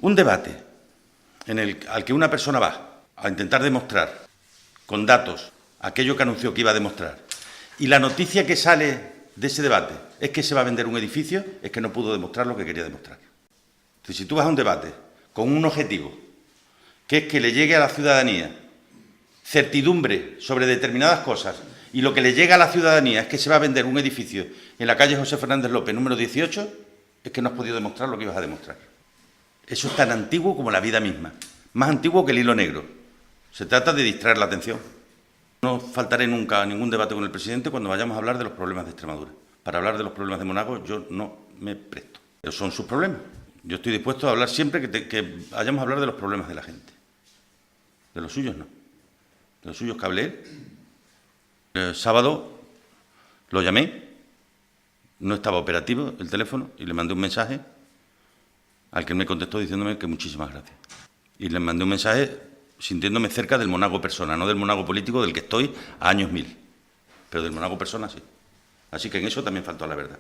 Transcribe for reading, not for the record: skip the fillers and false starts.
Un debate al que una persona va a intentar demostrar con datos aquello que anunció que iba a demostrar y la noticia que sale de ese debate es que se va a vender un edificio, es que no pudo demostrar lo que quería demostrar. Entonces, si tú vas a un debate con un objetivo, que es que le llegue a la ciudadanía certidumbre sobre determinadas cosas, y lo que le llega a la ciudadanía es que se va a vender un edificio en la calle José Fernández López, número 18, es que no has podido demostrar lo que ibas a demostrar. Eso es tan antiguo como la vida misma, más antiguo que el hilo negro. Se trata de distraer la atención. No faltaré nunca a ningún debate con el presidente cuando vayamos a hablar de los problemas de Extremadura. Para hablar de los problemas de Monago yo no me presto. Pero son sus problemas. Yo estoy dispuesto a hablar siempre que vayamos a hablar de los problemas de la gente. De los suyos no. De los suyos que hablé. El sábado lo llamé, no estaba operativo el teléfono y le mandé un mensaje al que me contestó diciéndome que muchísimas gracias. Y le mandé un mensaje sintiéndome cerca del Monago persona, no del Monago político del que estoy a años 1000, pero del Monago persona sí. Así que en eso también faltó a la verdad.